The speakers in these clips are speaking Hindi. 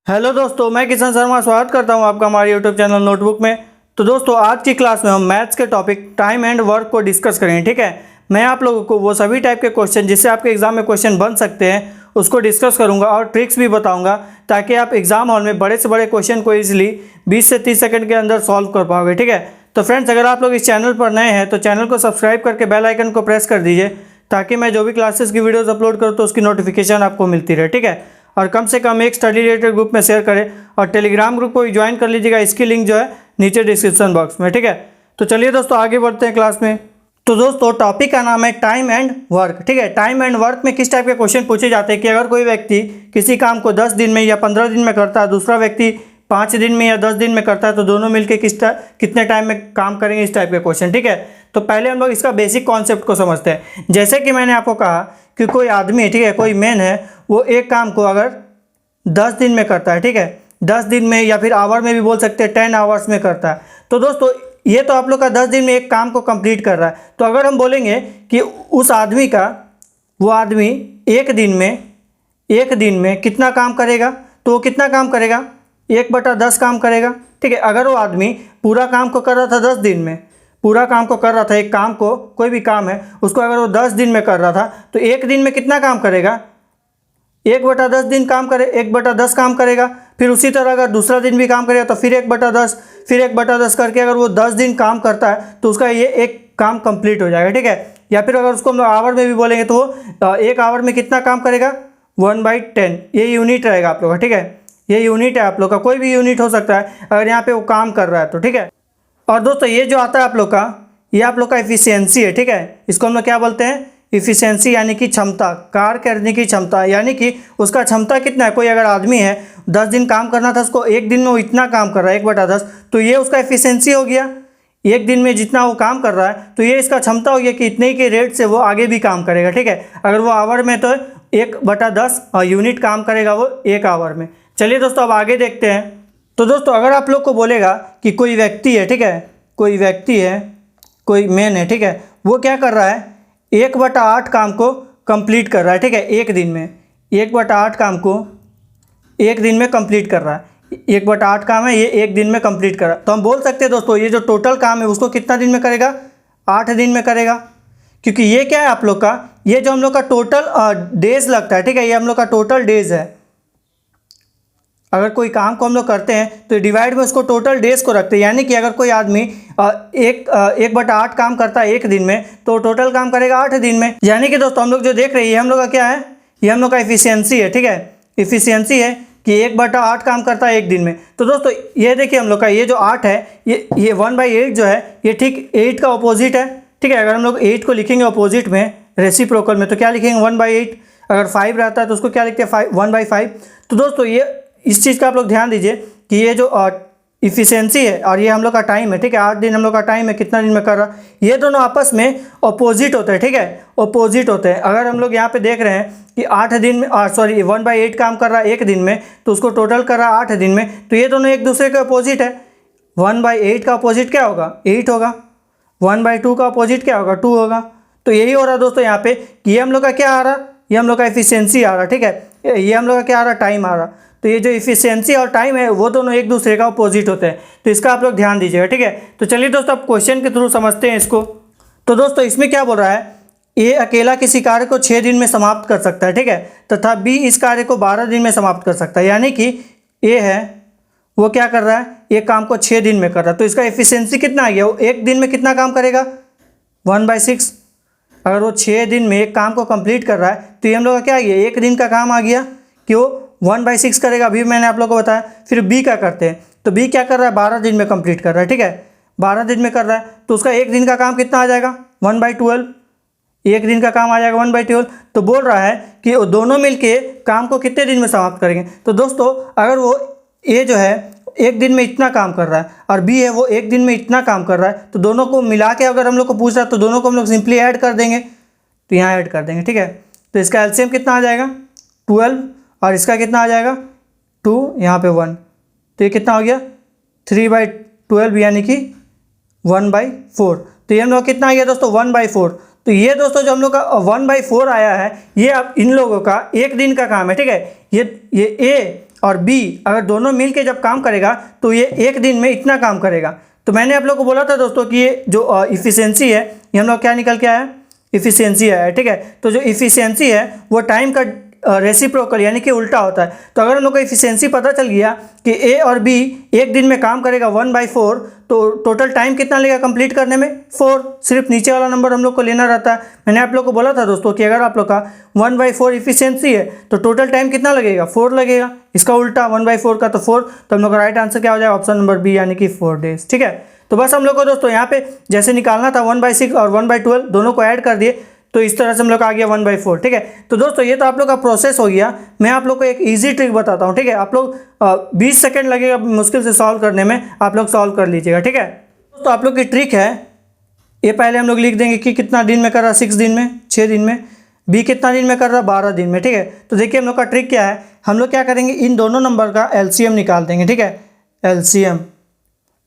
हेलो दोस्तों, मैं किशन शर्मा स्वागत करता हूं आपका हमारे यूट्यूब चैनल नोटबुक में। तो दोस्तों, आज की क्लास में हम मैथ्स के टॉपिक टाइम एंड वर्क को डिस्कस करेंगे। ठीक है, मैं आप लोगों को वो सभी टाइप के क्वेश्चन जिससे आपके एग्जाम में क्वेश्चन बन सकते हैं उसको डिस्कस करूंगा और ट्रिक्स भी बताऊंगा, ताकि आप एग्जाम हॉल में बड़े से बड़े क्वेश्चन को ईजिली 20 से 30 सेकंड के अंदर सॉल्व कर पाओगे। ठीक है, तो फ्रेंड्स, अगर आप लोग इस चैनल पर नए हैं तो चैनल को सब्सक्राइब करके बेल आइकन को प्रेस कर दीजिए, ताकि मैं जो भी क्लासेस की वीडियोस अपलोड करूँ तो उसकी नोटिफिकेशन आपको मिलती रहे। ठीक है, और कम से कम एक स्टडी रिलेटेड ग्रुप में शेयर करें और टेलीग्राम ग्रुप को भी ज्वाइन कर लीजिएगा। इसकी लिंक जो है नीचे डिस्क्रिप्शन बॉक्स में। ठीक है, तो चलिए दोस्तों आगे बढ़ते हैं क्लास में। तो दोस्तों, टॉपिक का नाम है टाइम एंड वर्क। ठीक है, टाइम एंड वर्क में किस टाइप के क्वेश्चन पूछे जाते हैं कि अगर कोई व्यक्ति किसी काम को 10 दिन में या 15 दिन में करता है, दूसरा व्यक्ति 5 दिन में या 10 दिन में करता है, तो दोनों मिलकर कितने टाइम में काम करेंगे, इस टाइप के क्वेश्चन। ठीक है, तो पहले हम लोग इसका बेसिक कॉन्सेप्ट को समझते हैं। जैसे कि मैंने आपको कहा कि कोई आदमी, ठीक है, कोई मैन है, वो एक काम को अगर 10 दिन में करता है, ठीक है, 10 दिन में या फिर आवर में भी बोल सकते हैं, 10 आवर्स में करता है। तो दोस्तों, ये तो आप लोग का 10 दिन में एक काम को कंप्लीट कर रहा है। तो अगर हम बोलेंगे कि उस आदमी का, वो आदमी एक दिन में कितना काम करेगा, तो वो कितना काम करेगा, 1/10 काम करेगा। ठीक है, अगर वो आदमी पूरा काम को कर रहा था 10 दिन में, पूरा काम को कर रहा था, एक काम को, कोई भी काम है उसको अगर वो 10 दिन में कर रहा था, तो एक दिन में कितना काम करेगा, 1/10 दिन काम करे, 1/10 काम करेगा। फिर उसी तरह अगर दूसरा दिन भी काम करेगा तो फिर 1/10, फिर 1/10 करके अगर वो 10 दिन काम करता है तो उसका ये एक काम कंप्लीट हो जाएगा। ठीक है, या फिर अगर उसको हम लोग आवर में भी बोलेंगे तो वो एक आवर में कितना काम करेगा, 1/10। ये यूनिट रहेगा आप लोग का। ठीक है, ये यूनिट है आप लोग का, कोई भी यूनिट हो सकता है अगर यहाँ पे वो काम कर रहा है तो। ठीक है, और दोस्तों, ये जो आता है आप लोग का, ये आप लोग का एफिशिएंसी है। ठीक है, इसको हम लोग क्या बोलते हैं, इफिशियंसी, यानी कि क्षमता, कार्य करने की क्षमता, यानी कि उसका क्षमता कितना है। कोई अगर आदमी है 10 दिन काम करना था, उसको एक दिन में वो इतना काम कर रहा है, 1/10, तो ये उसका एफिशिएंसी हो गया। एक दिन में जितना वो काम कर रहा है तो ये इसका क्षमता हो गया कि इतने ही के रेट से वो आगे भी काम करेगा। ठीक है, अगर वो आवर में तो 1/10 यूनिट काम करेगा वो एक आवर में। चलिए दोस्तों, अब आगे देखते हैं। तो दोस्तों, अगर आप लोग को बोलेगा कि कोई व्यक्ति है, ठीक है, कोई व्यक्ति है, कोई मैन है, ठीक है, वो क्या कर रहा है, 1/8 काम को कंप्लीट कर रहा है। ठीक है, एक दिन में 1/8 काम को एक दिन में कंप्लीट कर रहा है। 1/8 काम है, ये एक दिन में कंप्लीट कर रहा है। तो हम बोल सकते हैं दोस्तों, ये जो टोटल काम है उसको कितना दिन में करेगा, 8 दिन में करेगा। क्योंकि ये क्या है आप लोग का, ये जो हम लोग का टोटल डेज लगता है, ठीक है, ये हम लोग का टोटल डेज है। अगर कोई काम को हम लोग करते हैं तो डिवाइड में उसको टोटल डेज को रखते हैं, यानी कि अगर कोई आदमी 1/8 काम करता है एक दिन में, तो टोटल काम करेगा 8 दिन में। यानी कि दोस्तों, हम लोग जो देख रहे हैं, ये हम लोग का क्या है, ये हम लोग का इफिशियंसी है। ठीक है, इफिशियंसी है कि 1/8 काम करता है एक दिन में। तो दोस्तों, ये देखिए हम लोग का ये जो 8 है, ये 1/8 जो है, ये ठीक 8 का अपोजिट है। ठीक है, अगर हम लोग 8 को लिखेंगे अपोजिट में, रेसिप्रोकल में, तो क्या लिखेंगे, 1/8। अगर 5 रहता है तो उसको क्या लिखते हैं, 1/5। तो दोस्तों, ये इस चीज़ का आप लोग ध्यान दीजिए कि ये जो इफिशियंसी है और ये हम लोग का टाइम है, ठीक है, 8 दिन हम लोग का टाइम है, कितना दिन में कर रहा, ये दोनों आपस में अपोजिट होते हैं। ठीक है, अपोजिट होते हैं। अगर हम लोग यहाँ पे देख रहे हैं कि 8 दिन में, 1/8 काम कर रहा है एक दिन में, तो उसको टोटल कर रहा है 8 दिन में, तो ये दोनों एक दूसरे के अपोजिट है। 1/8 का अपोजिट क्या होगा, 8 होगा। 1/2 का अपोजिट क्या होगा, 2 होगा। तो यही हो रहा दोस्तों यहाँ पे कि ये हम लोग का क्या आ रहा, ये हम लोग का एफिशिएंसी आ रहा। ठीक है, ये हम लोग का क्या आ रहा, टाइम आ रहा। तो ये जो इफिशियंसी और टाइम है वो दोनों एक दूसरे का अपोजिट होते हैं, तो इसका आप लोग ध्यान दीजिएगा। ठीक है, तो चलिए दोस्तों, अब क्वेश्चन के थ्रू समझते हैं इसको। तो दोस्तों, इसमें क्या बोल रहा है, ए अकेला किसी कार्य को 6 दिन में समाप्त कर सकता है, ठीक है, तथा बी इस कार्य को 12 दिन में समाप्त कर सकता है। यानी कि ए है, वो क्या कर रहा है, एक काम को 6 दिन में कर रहा है, तो इसका एफिशिएंसी कितना आ गया, वो एक दिन में कितना काम करेगा, 1/6। अगर वो 6 दिन में एक काम को कंप्लीट कर रहा है तो ये हम लोग का क्या आ गया, एक दिन का काम आ गया कि वो 1/6 करेगा। अभी मैंने आप लोग को बताया। फिर बी क्या करते हैं, तो बी क्या कर रहा है, 12 दिन में कंप्लीट कर रहा है। ठीक है, 12 दिन में कर रहा है, तो उसका एक दिन का काम कितना आ जाएगा, 1/12। एक दिन का काम आ जाएगा 1/12। तो बोल रहा है कि वो दोनों मिलके काम को कितने दिन में समाप्त करेंगे। तो दोस्तों, अगर वो ए जो है एक दिन में इतना काम कर रहा है और बी है वो एक दिन में इतना काम कर रहा है, तो दोनों को मिला के अगर हम लोग को पूछ रहा है तो दोनों को हम लोग सिंपली ऐड कर देंगे। तो यहाँ ऐड कर देंगे। ठीक है, तो इसका एलसीएम कितना आ जाएगा, 12, और इसका कितना आ जाएगा, 2, यहाँ पे 1, तो ये कितना हो गया, 3/12, यानी कि 1/4। तो ये हम लोग कितना आ गया दोस्तों, 1/4। तो ये दोस्तों जो हम लोग का 1/4 आया है, ये अब इन लोगों का एक दिन का काम है। ठीक है, ये ए और बी अगर दोनों मिल के जब काम करेगा तो ये एक दिन में इतना काम करेगा। तो मैंने आप लोग को बोला था दोस्तों कि ये जो इफ़िशियंसी है ये हम लोग क्या निकल के आया, इफ़िशियंसी है, ठीक है। तो जो इफ़िशियंसी है वो टाइम का रेसिप्रोकल यानी कि उल्टा होता है। तो अगर हम लोग को इफ़िशियंसी पता चल गया कि ए और बी एक दिन में काम करेगा 1/4, तो टोटल टाइम कितना लगेगा कंप्लीट करने में 4। सिर्फ नीचे वाला नंबर हम लोग को लेना रहता है। मैंने आप लोग को बोला था दोस्तों कि अगर आप लोग का 1/4 इफ़िशियंसी है तो टोटल टाइम कितना लगेगा 4 लगेगा। इसका उल्टा 1/4 का तो 4, तो हम लोग का राइट आंसर क्या हो जाएगा ऑप्शन नंबर बी यानी कि 4 डेज, ठीक है। तो बस हम लोग को दोस्तों यहाँ पे जैसे निकालना था 1/6 और 1/12 दोनों को ऐड कर दिए, तो इस तरह से हम लोग आ गया 1/4, ठीक है। तो दोस्तों ये तो आप लोग का प्रोसेस हो गया। मैं आप लोग को एक इजी ट्रिक बताता हूँ, ठीक है। आप लोग 20 सेकंड लगेगा मुश्किल से सॉल्व करने में, आप लोग सॉल्व कर लीजिएगा, ठीक है। तो आप लोग की ट्रिक है, ये पहले हम लोग लिख देंगे कि कितना दिन में कर रहा है 6 दिन में, 6 दिन में। बी कितना दिन में कर रहा है 12 दिन में, ठीक है। तो देखिए हम लोग का ट्रिक क्या है, हम लोग क्या करेंगे इन दोनों नंबर का एलसीएम निकाल देंगे, ठीक है। एलसीएम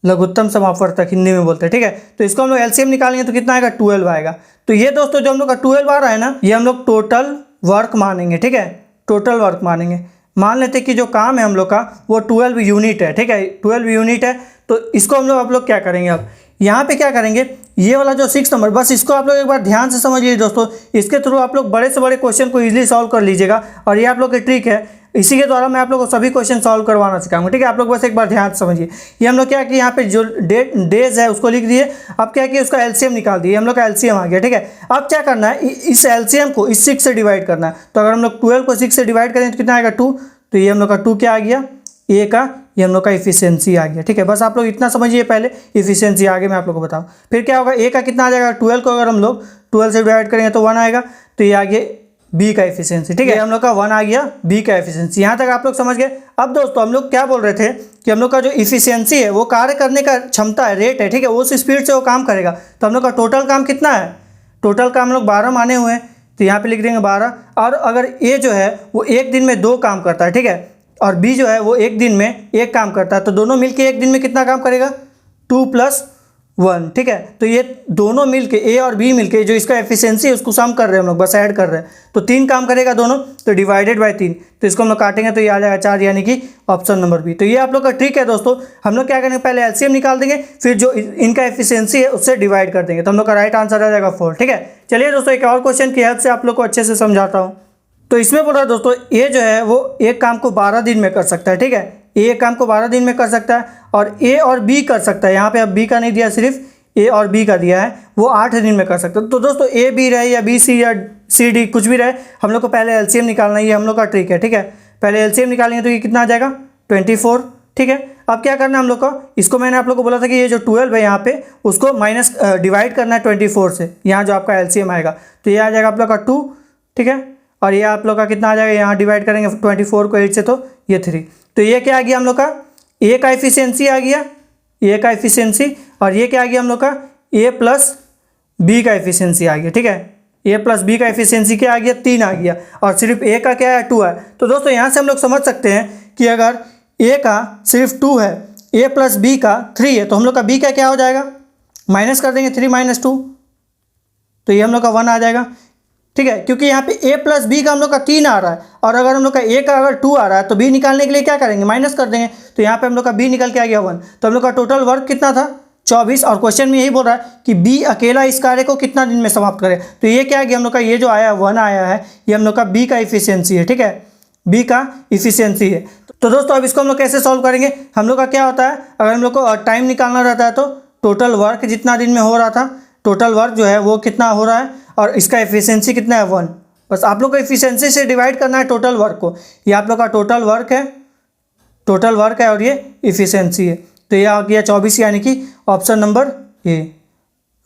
लघुत्तम समापवर्तक हिंदी में बोलते हैं, ठीक है। तो इसको हम लोग एलसीएम निकालेंगे तो कितना आएगा 12 आएगा। तो ये दोस्तों जो हम लोग का 12 आ रहा है ना, ये हम लोग टोटल वर्क मानेंगे, ठीक है। टोटल वर्क मानेंगे। मान लेते कि जो काम है हम लोग का वो 12 यूनिट है, ठीक है। 12 यूनिट है। तो इसको हम लोग आप लोग क्या करेंगे, अब यहाँ पे क्या करेंगे, ये वाला जो 6 नंबर, बस इसको आप लोग एक बार ध्यान से समझिए दोस्तों। इसके थ्रू आप लोग बड़े से बड़े क्वेश्चन को इजीली सॉल्व कर लीजिएगा। और ये आप लोग की ट्रिक है, इसी के द्वारा मैं आप लोग को सभी क्वेश्चन सॉल्व करवाना सिखाऊंगा, ठीक है। आप लोग बस एक बार ध्यान से समझिए। ये हम लोग क्या कि यहाँ पे जो डेज है उसको लिख दिए। अब क्या कि उसका एलसीएम निकाल दिए, हम लोग का एलसीएम आ गया, ठीक है। अब क्या करना है, इस एलसीएम को इस 6 से डिवाइड करना है। तो अगर हम लोग 12 को 6 से डिवाइड करें तो कितना आएगा 2। तो ये हम लोग का 2 क्या आ गया, ए का, ये हम लोग का इफिशियंसी आ गया, ठीक है। बस आप लोग इतना समझिए पहले, इफिशियंसी आगे मैं आप लोग को बताऊँ। फिर क्या होगा, ए का कितना आ जाएगा 12 को अगर हम लोग 12 से डिवाइड करेंगे तो 1 आएगा। तो ये आ गया बी का एफिशिएंसी, ठीक है। हम लोग का 1 आ गया बी का एफिशिएंसी। यहाँ तक आप लोग समझ गए। अब दोस्तों हम लोग क्या बोल रहे थे कि हम लोग का जो इफिशिएंसी है वो कार्य करने का क्षमता है, रेट है, ठीक है। उस स्पीड से वो काम करेगा। तो हम लोग का टोटल काम कितना है, टोटल काम हम लोग 12 माने हुए हैं। तो यहाँ पे लिख देंगे 12। और अगर ए जो है वो एक दिन में 2 काम करता है, ठीक है, और बी जो है वो एक दिन में 1 काम करता है, तो दोनों मिलके एक दिन में कितना काम करेगा 2 + 1, ठीक है। तो ये दोनों मिलके ए और बी मिलके जो इसका एफिशिएंसी है उसको सम कर रहे हैं हम लोग, बस ऐड कर रहे हैं। तो 3 काम करेगा दोनों, तो डिवाइडेड बाय 3, तो इसको हम लोग काटेंगे तो ये आ जाएगा 4 यानी कि ऑप्शन नंबर बी। तो ये आप लोग का ट्रिक है दोस्तों। हम लोग क्या करेंगे, पहले एलसीएम निकाल देंगे, फिर जो इनका एफिशिएंसी है उससे डिवाइड कर देंगे, तो हम लोग का राइट आंसर आ जाएगा 4, ठीक है। चलिए दोस्तों एक और क्वेश्चन की हेल्प से आप लोग को अच्छे से समझाता हूँ। तो इसमें बोल रहा है दोस्तों ए जो है वो एक काम को 12 दिन में कर सकता है, ठीक है। ए काम को 12 दिन में कर सकता है और ए और बी कर सकता है। यहाँ पे अब बी का नहीं दिया, सिर्फ ए और बी का दिया है, वो 8 दिन में कर सकता है। तो दोस्तों ए बी रहे या बी सी या सी डी कुछ भी रहे, हम लोग को पहले एलसीएम निकालना है, ये हम लोग का ट्रिक है, ठीक है। पहले एलसीएम निकालेंगे तो ये कितना आ जाएगा 24, ठीक है। अब क्या करना है हम लोग को, इसको मैंने आप लोग को बोला था कि ये जो 12 है यहाँ पे उसको माइनस डिवाइड करना है 24 से, यहाँ जो आपका एलसीएम आएगा तो ये आ जाएगा आप लोग का 2, ठीक है। और ये आप लोग का कितना आ जाएगा, यहाँ डिवाइड करेंगे 24 को 8 से तो ये 3। तो ये क्या आ गया हम लोग का ए का एफिशिएंसी आ गया, ए का एफिशिएंसी। और ये क्या आ गया हम लोग का ए प्लस बी का एफिशिएंसी आ गया, ठीक है। ए प्लस बी का एफिशिएंसी क्या आ गया 3 आ गया, और सिर्फ ए का क्या है 2 है। तो दोस्तों यहाँ से हम लोग समझ सकते हैं कि अगर ए का सिर्फ 2 है, ए प्लस बी का 3 है, तो हम लोग का बी का क्या हो जाएगा, माइनस कर देंगे 3 - 2, तो ये हम लोग का 1 आ जाएगा, ठीक है। क्योंकि यहाँ पे ए प्लस बी का हम लोग का 3 आ रहा है, और अगर हम लोग का ए का अगर 2 आ रहा है तो बी निकालने के लिए क्या करेंगे, माइनस कर देंगे। तो यहाँ पे हम लोग का बी निकल के आ गया 1। तो हम लोग का टोटल वर्क कितना था 24, और क्वेश्चन में यही बोल रहा है कि बी अकेला इस कार्य को कितना दिन में समाप्त करे। तो ये क्या है कि हम लोग का ये जो आया 1 आया है, ये हम लोग का बी का इफिशियंसी है, ठीक है, बी का इफिशियंसी है। तो दोस्तों अब इसको हम लोग कैसे सॉल्व करेंगे, हम लोग का क्या होता है, अगर हम लोग को टाइम निकालना रहता है तो टोटल वर्क जितना दिन में हो रहा था, टोटल वर्क जो है वो कितना हो रहा है, और इसका एफिशिएंसी कितना है 1। बस आप लोग को एफिशिएंसी से डिवाइड करना है टोटल वर्क को। ये आप लोग का टोटल वर्क है, टोटल वर्क है, और ये एफिशिएंसी है। तो ये आ गया 24 यानी कि option number A,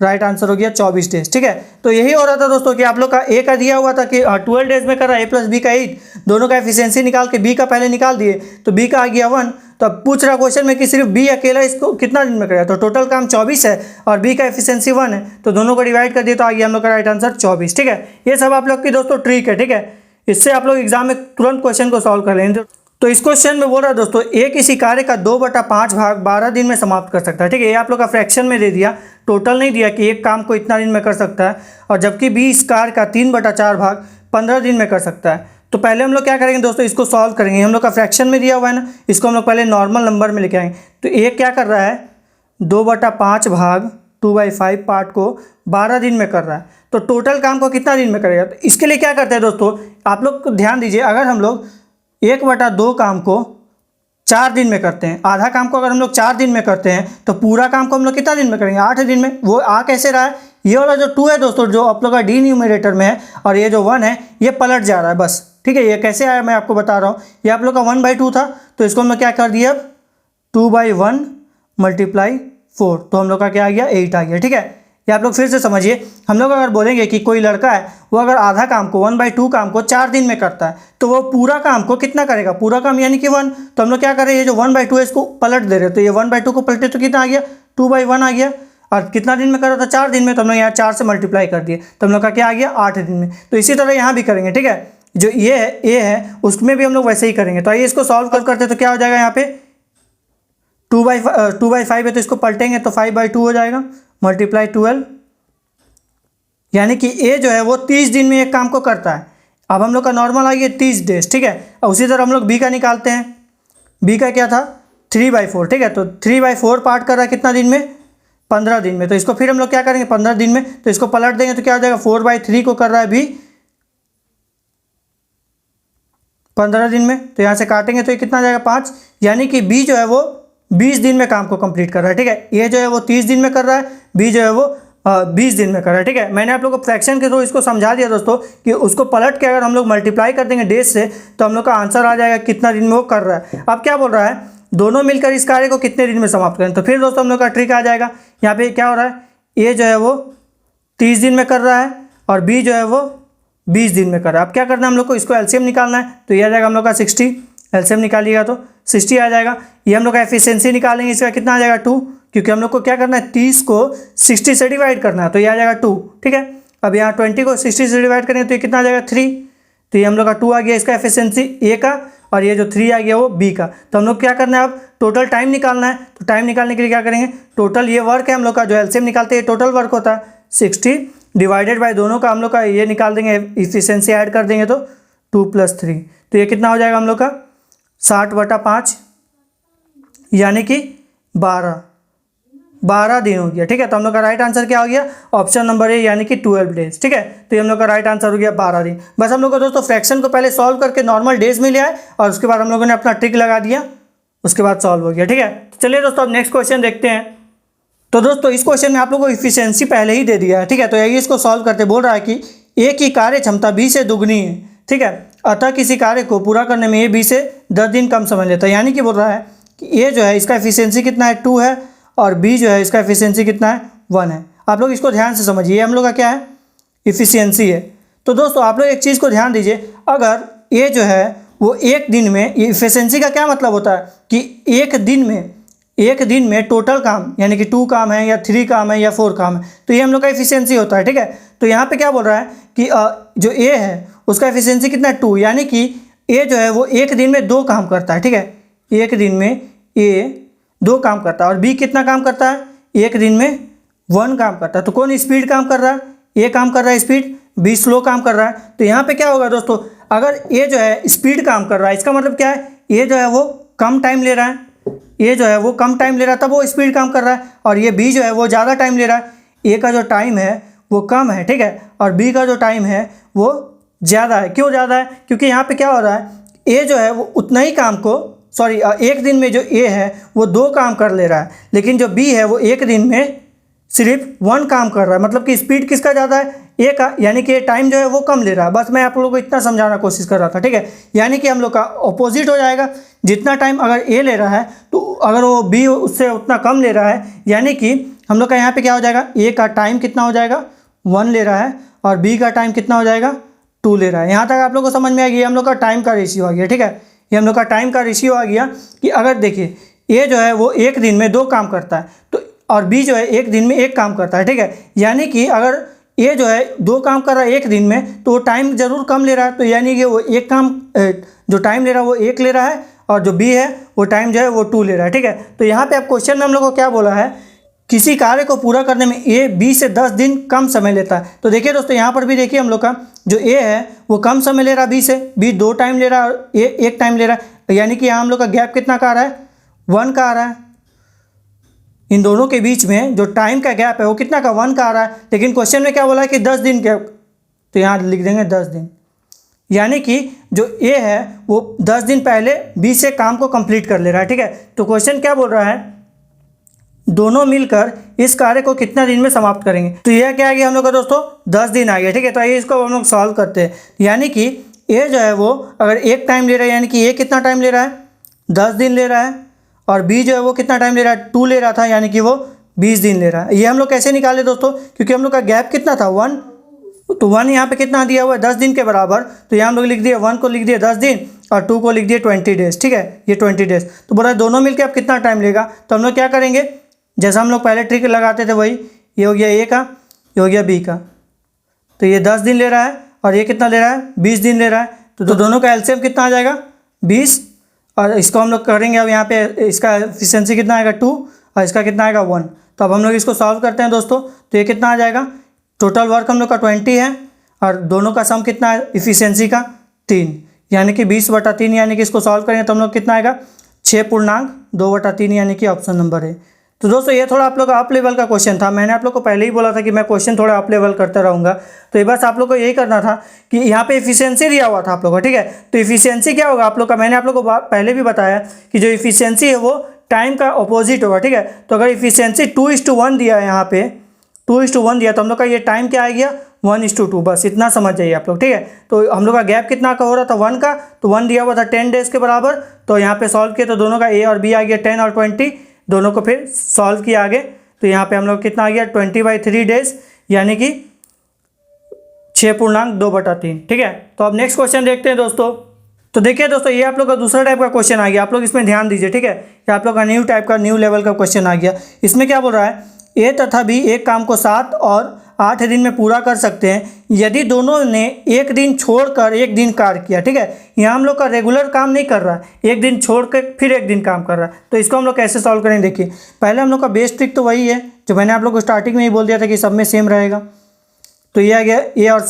right answer हो गया 24 डेज, ठीक है। तो यही हो रहा था दोस्तों कि आप लोग का ए का दिया हुआ था कि 12 डेज में कर रहा है, ए प्लस बी का 8, दोनों का एफिशिएंसी निकाल के बी का पहले निकाल दिए, तो बी का आ गया 1। तो अब पूछ रहा क्वेश्चन में कि सिर्फ बी अकेला इसको कितना दिन में करेगा, तो टोटल काम 24 है और बी का एफिशिएंसी 1 है, तो दोनों को डिवाइड कर दिए तो आ गया हम लोग का राइट आंसर 24, ठीक है। ये सब आप लोग की दोस्तों ट्रिक है, ठीक है। इससे आप लोग एग्जाम में तुरंत क्वेश्चन को सॉल्व कर लेंगे। तो इस क्वेश्चन में बोल रहा है दोस्तों ए किसी कार्य का 2/5 भाग 12 दिन में समाप्त कर सकता है, ठीक है। ये आप लोग का फ्रैक्शन में दे दिया, टोटल नहीं दिया कि एक काम को इतना दिन में कर सकता है, और जबकि बी इस कार्य का 3/4 भाग 15 दिन में कर सकता है। तो पहले हम लोग क्या करेंगे दोस्तों, इसको सॉल्व करेंगे। हम लोग का फ्रैक्शन में दिया हुआ है ना, इसको हम लोग पहले नॉर्मल नंबर में लेके आएंगे। तो ये क्या कर रहा है, 2/5 भाग 2/5 पार्ट को 12 दिन में कर रहा है। तो टोटल काम को कितना दिन में करेगा? तो इसके लिए क्या करते हैं दोस्तों, आप लोग ध्यान दीजिए। अगर हम लोग 1/2 काम को 4 दिन में करते हैं, आधा काम को अगर हम लोग 4 दिन में करते हैं, तो पूरा काम को हम लोग कितना दिन में करेंगे? 8 दिन में। वो आ कैसे रहा है, ये वाला जो 2 है दोस्तों, जो आप लोग का डी न्यूमरेटर में है, और ये जो 1 है ये पलट जा रहा है बस, ठीक है। ये कैसे आया मैं आपको बता रहा हूँ। ये आप लोग का 1/2 था, तो इसको हमने क्या कर दिया, अब 2/1 × 4, तो हम लोग का क्या आ गया, 8 आ गया, ठीक है। ये आप लोग फिर से समझिए। हम लोग अगर बोलेंगे कि कोई लड़का है, वो अगर आधा काम को 1/2 काम को 4 दिन में करता है, तो वो पूरा काम को कितना करेगा, पूरा काम यानी कि 1। तो हम लोग क्या करें, ये जो 1/2 है इसको पलट दे रहे हैं, तो ये 1/2 को पलटे तो कितना आ गया, 2/1 आ गया। और कितना दिन में कर रहा था, 4 दिन में, तो हम लोग यहाँ 4 से मल्टीप्लाई कर दिए, तो हम लोग का क्या आ गया, 8 दिन में। तो इसी तरह यहाँ भी करेंगे, ठीक है। जो ये है, ए है, उसमें भी हम लोग वैसे ही करेंगे। तो आइए इसको सॉल्व करते हैं। तो क्या हो जाएगा यहाँ पे, 2/5 है, तो इसको पलटेंगे तो 5/2 हो जाएगा, मल्टीप्लाई 12, यानी कि ए जो है वो 30 दिन में एक काम को करता है। अब हम लोग का नॉर्मल आ गया 30 डेज, ठीक है। और उसी तरह हम लोग बी का निकालते हैं। बी का क्या था, 3/4, ठीक है। तो 3/4 पार्ट कर रहा है कितना दिन में, 15 दिन में। तो इसको फिर हम लोग क्या करेंगे, 15 दिन में, तो इसको पलट देंगे तो क्या हो जाएगा, 4/3 को कर रहा है बी 15 दिन में। तो यहाँ से काटेंगे तो ये कितना आ जाएगा, 5, यानी कि बी जो है वो 20 दिन में काम को कंप्लीट कर रहा है, ठीक है। ए जो है वो 30 दिन में कर रहा है, बी जो है वो 20 दिन में कर रहा है, ठीक है। मैंने आप लोग को फ्रैक्शन के थ्रू इसको समझा दिया दोस्तों, कि उसको पलट के अगर हम लोग मल्टीप्लाई कर देंगे डेज से, तो हम लोग का आंसर आ जाएगा कितना दिन में वो कर रहा है। अब क्या बोल रहा है, दोनों मिलकर इस कार्य को कितने दिन में समाप्त करें। तो फिर दोस्तों हम लोग का ट्रिक आ जाएगा। यहाँ पे क्या हो रहा है, ए जो है वो 30 दिन में कर रहा है, और बी जो है वो 20 दिन में कर रहा है। अब क्या करना है हम लोग को, इसको एलसीएम निकालना है। तो ये आ जाएगा हम लोग का 60, एलसीएम निकालिएगा तो 60 आ जाएगा। ये हम लोग का एफिशिएंसी निकालेंगे, इसका कितना आ जाएगा, 2, क्योंकि हम लोग को क्या करना है, 30 को 60 से डिवाइड करना है, तो ये आ जाएगा 2, ठीक है। अब यहाँ 20 को 60 से डिवाइड करेंगे तो ये कितना आ जाएगा, 3। तो ये हम लोग का 2 आ गया इसका एफिशिएंसी ए का, और ये जो 3 आ गया वो बी का। तो हम लोग क्या करना है, अब टोटल टाइम निकालना है। तो टाइम निकालने के लिए क्या करेंगे, टोटल ये वर्क है हम लोग का, जो एलसीएम निकालते हैं टोटल वर्क होता है, 60 डिवाइडेड बाय दोनों का हम लोग का ये निकाल देंगे, एफिशिएंसी ऐड कर देंगे तो 2 + 3, तो ये कितना हो जाएगा हम लोग का, 60/5, यानी कि 12 दिन हो गया, ठीक है। तो हम लोग का राइट आंसर क्या हो गया, ऑप्शन नंबर ए, यानी कि 12 डेज, ठीक है। तो ये हम लोग का राइट आंसर हो गया 12 दिन। बस हम लोग को दोस्तों फ्रैक्शन को पहले सॉल्व करके नॉर्मल डेज में ले आए, और उसके बाद हम लोगों ने अपना ट्रिक लगा दिया, उसके बाद सॉल्व हो गया, ठीक है। तो चलिए दोस्तों अब नेक्स्ट क्वेश्चन देखते हैं। तो दोस्तों इस क्वेश्चन में आप लोगों को इफिशियंसी पहले ही दे दिया है, ठीक है। तो यही इसको सॉल्व करते बोल रहा है कि ए की कार्य क्षमता बी से दुगनी है, ठीक है। अतः किसी कार्य को पूरा करने में ए बी से 10 दिन कम समय लेता है। यानी कि बोल रहा है कि ए जो है इसका एफिशिएंसी कितना है, 2 है, और बी जो है इसका एफिशिएंसी कितना है, 1 है। आप लोग इसको ध्यान से समझिए, ये हम लोग का क्या है, इफिशियंसी है। तो दोस्तों आप लोग एक चीज़ को ध्यान दीजिए, अगर ए जो है वो एक दिन में, इफिशियंसी का क्या मतलब होता है कि एक दिन में टोटल काम, यानी कि 2 काम है या 3 काम है या 4 काम है, तो ये हम लोग का एफिशिएंसी होता है, ठीक है। तो यहाँ पे क्या बोल रहा है कि जो ए है उसका एफिशिएंसी कितना है, 2, यानी कि ए जो है वो एक दिन में 2 काम करता है, ठीक है। एक दिन में ए 2 काम करता है, और बी कितना काम करता है, एक दिन में 1 काम करता है। तो कौन स्पीड काम कर रहा है, ए काम कर रहा है स्पीड, बी स्लो काम कर रहा है। तो यहाँ पे क्या होगा दोस्तों, अगर ए जो है स्पीड काम कर रहा है, इसका मतलब क्या है, ए जो है वो कम टाइम ले रहा है, ए जो है वो कम टाइम ले रहा है, तब वो स्पीड काम कर रहा है। और ये बी जो है वो ज़्यादा टाइम ले रहा है, ए का जो टाइम है वो कम है, ठीक है, और बी का जो टाइम है वो ज़्यादा है। क्यों ज़्यादा है, क्योंकि यहाँ पे क्या हो रहा है, ए जो है वो उतना ही काम को, एक दिन में जो ए है वो 2 काम कर ले रहा है, लेकिन जो बी है वो एक दिन में सिर्फ 1 काम कर रहा है। मतलब कि स्पीड किसका ज़्यादा है, ए का, यानी कि टाइम जो है वो कम ले रहा है। बस मैं आप लोगों को इतना समझाना कोशिश कर रहा था, ठीक है। यानी कि हम लोग का ऑपोजिट हो जाएगा, जितना टाइम अगर ए ले रहा है तो अगर वो बी उससे उतना कम ले रहा है, यानी कि हम लोग का यहाँ पे क्या हो जाएगा, ए का टाइम कितना हो जाएगा, 1 ले रहा है, और बी का टाइम कितना हो जाएगा, 2 ले रहा है। यहाँ तक आप लोग को समझ में आ गया, हम लोग का टाइम का रेशियो आ गया, ठीक है। ये हम लोग का टाइम का रेशियो आ गया कि अगर देखिए ए जो है वो एक दिन में 2 काम करता है, तो और बी जो है एक दिन में 1 काम करता है, ठीक है। यानी कि अगर ए जो है 2 काम कर रहा है एक दिन में, तो वो टाइम ज़रूर कम ले रहा है, तो यानी कि वो एक काम जो टाइम ले रहा है वो 1 ले रहा है, और जो बी है वो टाइम जो है वो 2 ले रहा है, ठीक है। तो यहाँ पे आप क्वेश्चन में हम लोग को क्या बोला है किसी कार्य को पूरा करने में ए बी से 10 दिन कम समय लेता है। तो देखिए दोस्तों यहाँ पर भी देखिए हम लोग का जो ए है वो कम समय ले रहा है बी से, बी 2 टाइम ले रहा है और ए 1 टाइम ले रहा है, यानी कि यहाँ हम लोग का गैप कितना का आ रहा है, 1 का आ रहा है। इन दोनों के बीच में जो टाइम का गैप है वो कितना का, 1 का आ रहा है। लेकिन क्वेश्चन में क्या बोला है कि 10 दिन के, तो यहाँ लिख देंगे 10 दिन, यानी कि जो ए है वो 10 दिन पहले बी से काम को कंप्लीट कर ले रहा है। ठीक है, तो क्वेश्चन क्या बोल रहा है, दोनों मिलकर इस कार्य को कितना दिन में समाप्त करेंगे। तो यह क्या आ गया हम लोग का दोस्तों, 10 दिन आ गया। ठीक है, तो आइए इसको हम लोग सॉल्व करते हैं। यानी कि ए जो है वो अगर 1 टाइम ले रहा है, यानी कि ए कितना टाइम ले रहा है, 10 दिन ले रहा है, और बी जो है वो कितना टाइम ले रहा है, 2 ले रहा था, यानी कि वो 20 दिन ले रहा है। ये हम लोग कैसे निकाले दोस्तों, क्योंकि हम लोग का गैप कितना था, 1, तो 1 यहाँ पे कितना दिया हुआ है, 10 दिन के बराबर। तो यहाँ हम लोग लिख दिए 1 को लिख दिए 10 दिन और 2 को लिख दिए 20 डेज। ठीक है, ये 20 डेज। तो बोला दोनों मिलकर अब कितना टाइम लेगा, तो हम लोग क्या करेंगे, जैसा हम लोग पहले ट्रिक लगाते थे वही, ये हो गया ए का, ये हो गया बी का। तो ये 10 दिन ले रहा है और ये कितना ले रहा है, 20 दिन ले रहा है। तो दोनों का एलसीएम कितना आ जाएगा, 20, और इसको हम लोग करेंगे अब यहाँ पे, इसका एफिशिएंसी कितना आएगा 2 और इसका कितना आएगा 1। तो अब हम लोग इसको सॉल्व करते हैं दोस्तों। तो ये कितना आ जाएगा, टोटल वर्क हम लोग का 20 है और दोनों का सम कितना है इफिशियंसी का 3, यानी कि 20/3, यानी कि इसको सॉल्व करेंगे तो हम लोग कितना आएगा 6.2/3, यानी कि ऑप्शन नंबर है। तो दोस्तों ये थोड़ा आप लोग का अप लेवल का क्वेश्चन था। मैंने आप लोग को पहले ही बोला था कि मैं क्वेश्चन थोड़ा अप लेवल करता रहूँगा। तो ये बस आप लोग को यही करना था कि यहाँ पे इफिशियंसी दिया हुआ था आप लोग को। ठीक है, तो इफिशियंसी क्या होगा आप लोग का, मैंने आप लोग को पहले भी बताया कि जो इफिशियंसी है वो टाइम का अपोजिट होगा। ठीक है, तो अगर इफिशियंसी 2:1 दिया है, यहाँ पे 2:1 दिया, तो हम लोग का ये टाइम क्या आ गया 1:2, बस इतना समझ जाइए आप लोग। ठीक है, तो हम लोग का गैप कितना का हो रहा था 1 का, तो 1 दिया हुआ था 10 डेज के बराबर। तो यहाँ पे सॉल्व किया तो दोनों का ए और बी आ गया 10 और 20, दोनों को फिर सॉल्व किया आगे। तो यहाँ पे हम लोग कितना आ गया 20/3 डेज, यानी कि 6.2/3। ठीक है, तो अब नेक्स्ट क्वेश्चन देखते हैं दोस्तों। तो देखिए दोस्तों ये आप लोग का दूसरा टाइप का क्वेश्चन आ गया, आप लोग इसमें ध्यान दीजिए। ठीक है, ये आप लोग का न्यू टाइप का, न्यू लेवल का क्वेश्चन आ गया। इसमें क्या बोल रहा है, ए तथा बी एक काम को 7 और 8 दिन में पूरा कर सकते हैं यदि दोनों ने एक दिन छोड़कर एक दिन कार्य किया। ठीक है, यहाँ हम लोग का रेगुलर काम नहीं कर रहा है, एक दिन छोड़ कर फिर एक दिन काम कर रहा है। तो इसको हम लोग कैसे सॉल्व करेंगे, देखिए पहले हम लोग का बेस ट्रिक तो वही है जो मैंने आप लोग को स्टार्टिंग में ही बोल दिया था कि सब में सेम रहेगा। तो ये आ गया ए और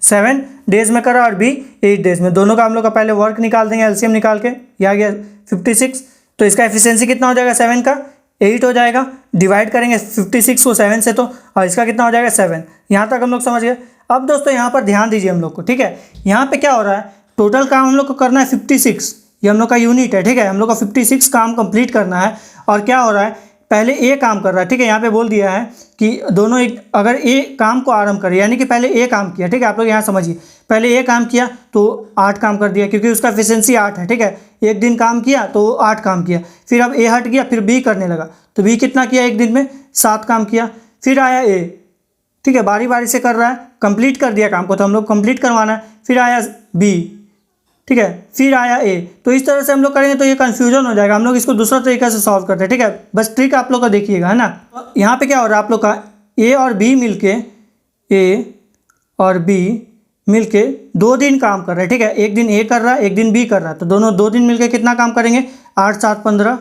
7 डेज में करा और बी 8 डेज में, दोनों का हम लोग का पहले वर्क निकाल देंगे एलसीएम निकाल के। ये आ गया 56, तो इसका एफिशिएंसी कितना हो जाएगा 7 का 8 हो जाएगा, डिवाइड करेंगे 56 को 7 से, तो और इसका कितना हो जाएगा 7। यहाँ तक हम लोग समझ गए। अब दोस्तों यहाँ पर ध्यान दीजिए हम लोग को। ठीक है, यहाँ पे क्या हो रहा है, टोटल काम हम लोग को करना है 56, ये हम लोग का यूनिट है। ठीक है, हम लोग का 56 काम कंप्लीट करना है। और क्या हो रहा है, पहले ए काम कर रहा है। ठीक है, यहाँ पे बोल दिया है कि दोनों एक, अगर ए काम को आरंभ करे, यानी कि पहले ए काम किया। ठीक है, आप लोग यहाँ समझिए, पहले ए काम किया तो 8 काम कर दिया, क्योंकि उसका एफिशिएंसी 8 है। ठीक है, एक दिन काम किया तो 8 काम किया, फिर अब ए हट गया, फिर बी करने लगा, तो बी कितना किया एक दिन में 7 काम किया, फिर आया ए। ठीक है, बारी बारी से कर रहा है, कंप्लीट कर दिया काम को, तो हम लोग कंप्लीट करवाना है। फिर आया बी, ठीक है, फिर आया ए। तो इस तरह से हम लोग करेंगे तो ये कन्फ्यूजन हो जाएगा। हम लोग इसको दूसरा तरीका से सॉल्व करते हैं। ठीक है, बस ट्रिक आप लोग का देखिएगा, है ना। यहाँ पे क्या हो रहा है, आप लोग का ए और बी मिलके, ए और बी मिलके 2 दिन काम कर रहे हैं। ठीक है, एक दिन ए कर रहा है, एक दिन बी कर रहा है, तो दोनों 2 दिन मिलके कितना काम करेंगे 8 7 15।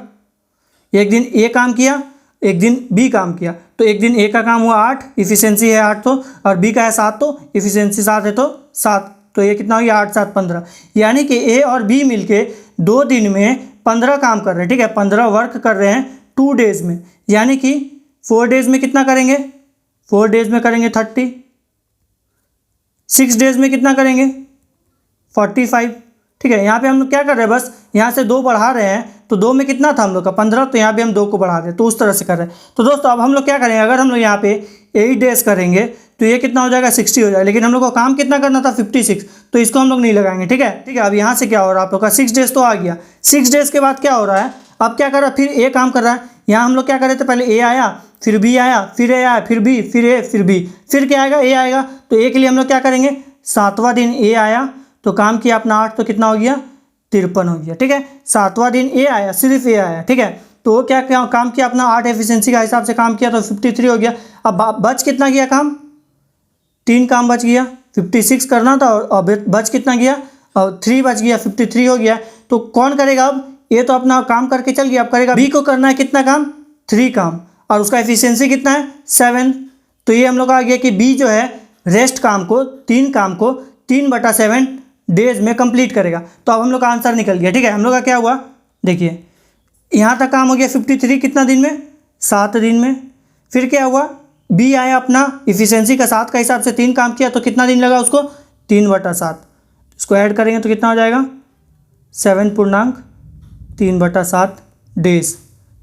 एक दिन ए काम किया, एक दिन बी काम किया, तो एक दिन ए का काम हुआ 8, इफिशियंसी है 8, तो और बी का है 7, तो इफिशियंसी 7 है तो 7, तो ये कितना हो गया 8 7 15, यानी कि ए और बी मिलके 2 दिन में 15 काम कर रहे हैं। ठीक है, 15 वर्क कर रहे हैं 2 डेज में, यानी कि 4 डेज में कितना करेंगे, 4 डेज में करेंगे 30, 6 डेज में कितना करेंगे 45। ठीक है, यहाँ पे हम लोग क्या कर रहे हैं, बस यहाँ से 2 बढ़ा रहे हैं, तो 2 में कितना था हम लोग का 15, तो यहाँ पे हम 2 को बढ़ा रहे हैं, तो उस तरह से कर रहे हैं। तो दोस्तों अब हम लोग क्या करेंगे, अगर हम लोग यहाँ पे 8 डेज करेंगे तो ये कितना हो जाएगा 60 हो जाएगा, लेकिन हम लोग को काम कितना करना था 56, तो इसको हम लोग नहीं लगाएंगे। ठीक है, ठीक है, अब यहाँ से क्या हो रहा है, आप लोग का 6 डेज तो आ गया। 6 डेज के बाद क्या हो रहा है, अब क्या कर रहा है, फिर ए काम कर रहा है। यहाँ हम लोग क्या कर रहे थे, पहले ए आया, फिर बी आया, फिर ए आया, फिर बी, फिर ए, फिर बी, फिर क्या आएगा ए आएगा। तो ए के लिए हम लोग क्या करेंगे, 7वां दिन ए आया तो काम किया अपना 8, तो कितना हो गया 53 हो गया। ठीक है, 7वां दिन ए आया, सिर्फ ए आया। ठीक है, तो क्या काम किया अपना 8 एफिशिएंसी का हिसाब से काम किया, तो 53 हो गया। अब बच कितना गया काम, 3 काम बच गया, 56 करना था और बच कितना गया, और 3 बच गया, 53 हो गया। तो कौन करेगा अब, ये तो अपना काम करके चल गया, अब करेगा बी को करना है कितना काम 3 काम, और उसका एफिशिएंसी कितना है 7। तो ये हम लोग का आ गया कि बी जो है रेस्ट काम को 3/7 डेज में कंप्लीट करेगा। तो अब हम लोग का आंसर निकल गया। ठीक है, हम लोग का क्या हुआ, देखिए यहाँ तक काम हो गया 53 कितना दिन में, 7 दिन में। फिर क्या हुआ, बी आया अपना इफिशियंसी का 7 का हिसाब से 3 काम किया, तो कितना दिन लगा उसको 3/7। इसको ऐड करेंगे तो कितना हो जाएगा 7.3/7 डेज।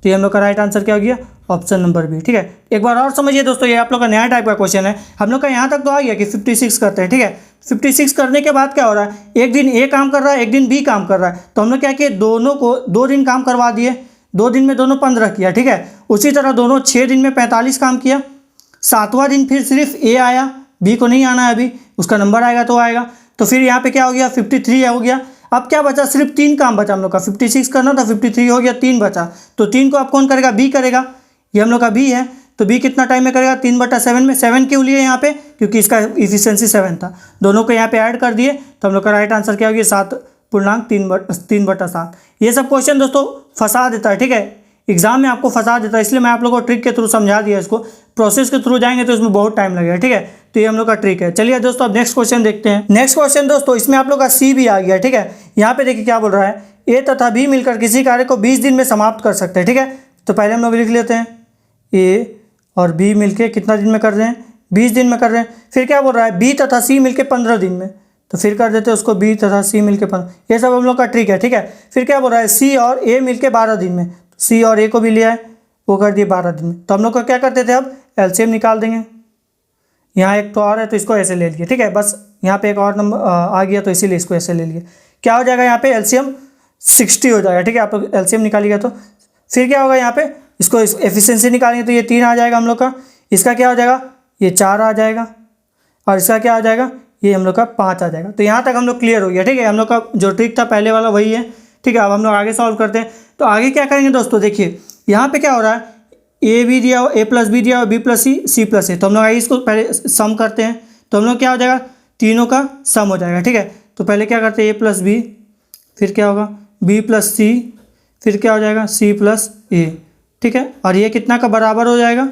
तो ये हम लोग का राइट आंसर क्या हो गया, ऑप्शन नंबर बी। ठीक है, एक बार और समझिए दोस्तों, ये आप लोग का नया टाइप का क्वेश्चन है। हम लोग का यहाँ तक तो आ गया कि 56 करते हैं। ठीक है, 56 करने के बाद क्या हो रहा है, एक दिन ए काम कर रहा है, एक दिन बी काम कर रहा है। तो हम लोग क्या किए, दोनों को 2 दिन काम करवा दिए, 2 दिन में दोनों 15 किया। ठीक है, उसी तरह दोनों 6 दिन में 45 काम किया। 7वां दिन फिर सिर्फ ए आया, बी को नहीं आना है अभी, उसका नंबर आएगा तो आएगा। तो फिर यहाँ पे क्या हो गया 53 हो गया। अब क्या बचा, सिर्फ 3 काम बचा हम लोग का, 56 करना था, 53 हो गया, 3 बचा। तो 3 को अब कौन करेगा, बी करेगा। ये हम लोग का बी है, तो बी कितना टाइम में करेगा 3/7 में। 7 क्यों लिए यहाँ पे, क्योंकि इसका इफिशियंसी 7 था। दोनों को यहाँ पे ऐड कर दिए, तो हम लोग का राइट आंसर क्या हो गया 7.3/7। ये सब क्वेश्चन दोस्तों फंसा देता है। ठीक है, एग्जाम में आपको फंसा देता है, इसलिए मैं आप लोगों को ट्रिक के थ्रू समझा दिया इसको। प्रोसेस के थ्रू जाएंगे तो इसमें बहुत टाइम लगेगा। ठीक है, तो ये हम लोग का ट्रिक है। चलिए दोस्तों अब नेक्स्ट क्वेश्चन देखते हैं। नेक्स्ट क्वेश्चन दोस्तों, इसमें आप लोग का सी भी आ गया। ठीक है, यहाँ पे देखिए क्या बोल रहा है, ए तथा बी मिलकर किसी कार्य को 20 दिन में समाप्त कर सकते हैं। ठीक है, तो पहले हम लोग लिख लेते हैं, ए और बी मिलके कितना दिन में कर रहे हैं, 20 दिन में कर रहे हैं। फिर क्या बोल रहा है, बी तथा सी मिलके 15 दिन में, तो फिर कर देते हैं उसको बी तथा सी मिलके 15। ये सब हम लोग का ट्रिक है। ठीक है, फिर क्या बोल रहा है, सी और ए मिलके 12 दिन में, सी और ए को भी लिया है, वो कर दिए 12 दिन में। तो हम लोग को क्या करते थे, अब एलसीएम निकाल देंगे। यहाँ एक तो और है तो इसको ऐसे ले लिए। ठीक है, बस यहाँ पे एक और नंबर आ गया तो इसीलिए इसको ऐसे ले लिए। क्या हो जाएगा यहाँ पे, एलसीएम 60 हो जाएगा। ठीक है, आप लोग एलसीएम निकालिएगा तो फिर क्या होगा, यहाँ पे इसको एफिशिएंसी निकालेंगे तो ये 3 आ जाएगा हम लोग का। इसका क्या हो जाएगा, ये 4 आ जाएगा, और इसका क्या आ जाएगा, ये हम लोग का 5 आ जाएगा। तो यहाँ तक हम लोग क्लियर हो गया। ठीक है, हम लोग का जो ट्रिक था पहले वाला वही है। ठीक है, अब हम लोग आगे सॉल्व करते हैं। तो आगे क्या करेंगे दोस्तों, देखिए यहाँ पे क्या हो रहा है, ए भी दिया हो, ए प्लस बी दिया हो, बी प्लस सी, सी प्लस ए। तो हम लोग आगे इसको पहले सम करते हैं। तो हम लोग क्या हो जाएगा, तीनों का सम हो जाएगा। ठीक है, तो पहले क्या करते हैं, ए प्लस बी, फिर क्या होगा बी प्लस सी, फिर क्या हो जाएगा सी प्लस ए। ठीक है, और ये कितना का बराबर हो जाएगा,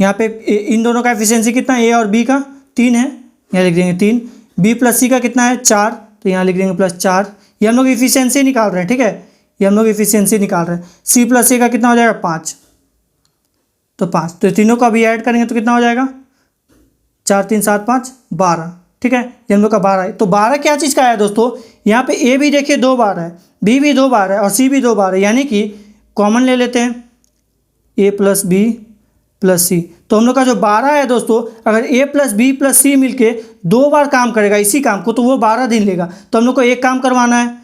यहाँ पे इन दोनों का एफिशिएंसी कितना, ए और बी का 3 है, यहाँ लिख देंगे 3। बी प्लस सी का कितना है 4, तो यहाँ लिख देंगे +4। ये हम लोग इफिशिएंसी निकाल रहे हैं। ठीक है, ये हम लोग इफिशिएंसी निकाल रहे हैं। सी प्लस ए का कितना हो जाएगा 5, तो 5। तो तीनों को अभी ऐड करेंगे तो कितना हो जाएगा 4 3 7 5 12। ठीक है, ये हम लोग का 12 है। तो 12 क्या चीज़ का है दोस्तों, यहाँ पे ए भी देखिए 2 बार है, बी भी 2 बार है, और सी भी 2 बार है, यानी कि कॉमन ले लेते हैं, ए प्लस बी प्लस सी। तो हम लोग का जो 12 है दोस्तों, अगर ए प्लस बी प्लस सी मिलके 2 बार काम करेगा इसी काम को, तो वो 12 दिन लेगा। तो हम लोग को एक काम करवाना है,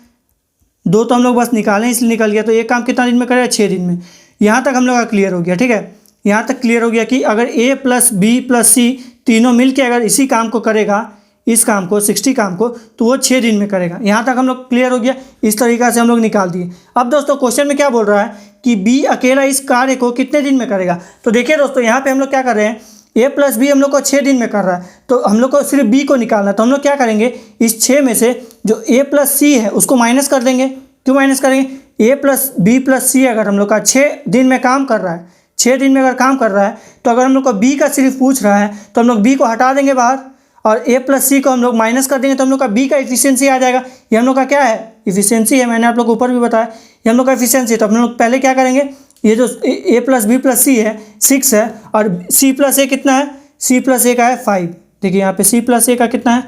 2 तो हम लोग बस निकालें इसलिए निकल गया। तो एक काम कितना दिन में करेगा, 6 दिन में। यहाँ तक हम लोग का क्लियर हो गया। ठीक है, यहाँ तक क्लियर हो गया कि अगर ए प्लस बी प्लस सी तीनों मिल के अगर इसी काम को करेगा, इस काम को 60 काम को, तो वो 6 दिन में करेगा। यहाँ तक हम लोग क्लियर हो गया। इस तरीक़ा से हम लोग निकाल दिए। अब दोस्तों क्वेश्चन में क्या बोल रहा है कि बी अकेला इस कार्य को कितने दिन में करेगा। तो देखिए दोस्तों, यहाँ पे हम लोग क्या कर रहे हैं, ए प्लस बी हम लोग को 6 दिन में कर रहा है, तो हम लोग को सिर्फ बी को निकालना है। तो हम लोग क्या करेंगे, इस 6 में से जो ए प्लस सी है उसको माइनस कर देंगे। क्यों माइनस करेंगे, ए प्लस बी प्लस सी अगर हम लोग का 6 दिन में काम कर रहा है, 6 दिन में अगर काम कर रहा है, तो अगर हम लोग को बी का सिर्फ पूछ रहा है तो हम लोग बी को हटा देंगे बाहर, और ए प्लस सी को हम लोग माइनस कर देंगे, तो हम लोग का बी का इफिशियंसी आ जाएगा। ये हम लोग का क्या है, इफिशियंसी है। मैंने आप लोग को ऊपर भी बताया, ये हम लोग का इफिशियंसी। तो हम लोग पहले क्या करेंगे, ये जो ए प्लस बी प्लस सी है 6 है, और सी प्लस ए कितना है, सी प्लस ए का है 5। देखिए यहाँ पे सी प्लस ए का कितना है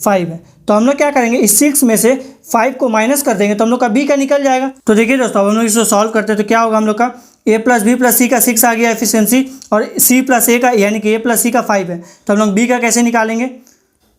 5 है। तो हम लोग क्या करेंगे, इस 6 में से 5 को माइनस कर देंगे, तो हम लोग का बी का निकल जाएगा। तो देखिए दोस्तों, अब हम लोग इसको सॉल्व करते हैं तो क्या होगा, हम लोग का ए प्लस बी प्लस सी का 6 आ गया एफिशिएंसी, और सी प्लस ए का यानी कि ए प्लस सी का 5 है। तो हम लोग बी का कैसे निकालेंगे,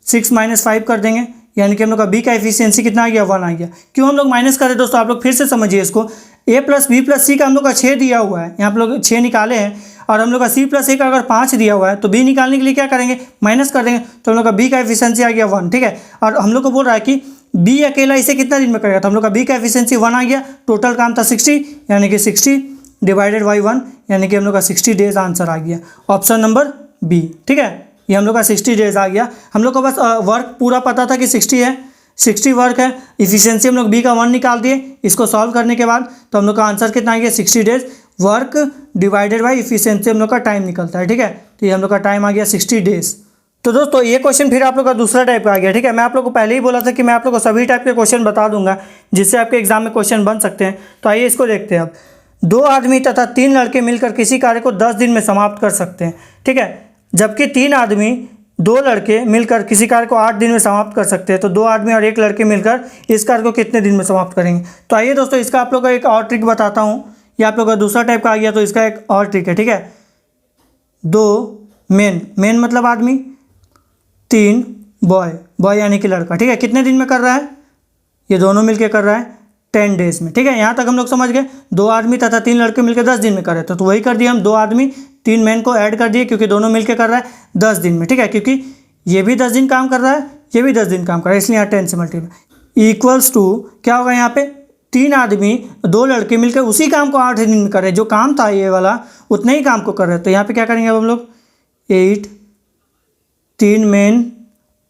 6 - 5 कर देंगे, यानी कि हम लोग का बी का एफिशिएंसी कितना आ गया, 1 आ गया। क्यों हम लोग माइनस करें दोस्तों, आप लोग फिर से समझिए इसको। ए प्लस बी प्लस सी का हम लोग का 6 दिया हुआ है, यहाँ पर लोग 6 निकाले हैं, और हम लोग का सी प्लस ए का अगर 5 दिया हुआ है, तो बी निकालने के लिए क्या करेंगे, माइनस कर देंगे। तो हम लोग का बी का एफिशिएंसी आ गया 1। ठीक है, और हम लोग को बोल रहा है कि बी अकेला इसे कितना दिन में करेगा, तो हम लोग का बी का एफिशिएंसी 1 आ गया। टोटल काम था 60, यानी कि 60 डिवाइडेड बाई 1, यानी कि हम लोग का 60 डेज आंसर आ गया, ऑप्शन नंबर बी। ठीक है, ये हम लोग का 60 डेज आ गया। हम लोग को बस वर्क पूरा पता था कि 60 है, 60 वर्क है। इफिशियंसी हम लोग बी का 1 निकाल दिए। इसको सॉल्व करने के बाद तो हम लोग का आंसर कितना आ गया, 60 days. Work divided by efficiency हम लोग का टाइम निकलता है, ठीक है। तो ये हम लोग का टाइम आ गया 60 डेज। तो दोस्तों ये क्वेश्चन फिर आप लोग का दूसरा टाइप का आ गया, ठीक है। मैं आप लोग को पहले ही बोला था कि मैं आप लोग को सभी टाइप के क्वेश्चन बता दूंगा जिससे आपके एग्जाम में क्वेश्चन बन सकते हैं। तो आइए इसको देखते हैं। अब 2 आदमी तथा 3 लड़के मिलकर किसी कार्य को 10 दिन में समाप्त कर सकते हैं, ठीक है। जबकि 3 आदमी 2 लड़के मिलकर किसी कार्य को 8 दिन में समाप्त कर सकते हैं। तो 2 आदमी और 1 लड़के मिलकर इस कार्य को कितने दिन में समाप्त करेंगे। तो आइए दोस्तों इसका आप लोग को एक और ट्रिक बताता हूँ। ये आप लोग का दूसरा टाइप का आ गया, तो इसका एक और ट्रिक है, ठीक है। 2 मेन मतलब आदमी, 3 बॉय यानी कि लड़का, ठीक है। कितने दिन में कर रहा है, ये दोनों मिलके कर रहा है 10 डेज में, ठीक है। यहाँ तक हम लोग समझ गए। 2 आदमी तथा 3 लड़के मिलकर 10 दिन में कर रहे थे, तो वही कर दिया हम। 2 आदमी 3 मैन को ऐड कर दिए क्योंकि दोनों मिलके कर रहा है 10 दिन में, ठीक है। क्योंकि ये भी 10 दिन काम कर रहा है, ये भी 10 दिन काम कर रहा है, इसलिए यहाँ 10 से मल्टीप्लाई इक्वल्स टू क्या होगा यहाँ पे 3 आदमी 2 लड़के मिलकर उसी काम को 8 दिन में कर रहे हैं। जो काम था ये वाला उतने ही काम को कर रहे हैं। तो यहाँ पे क्या करेंगे अब हम लोग 8 3 मैन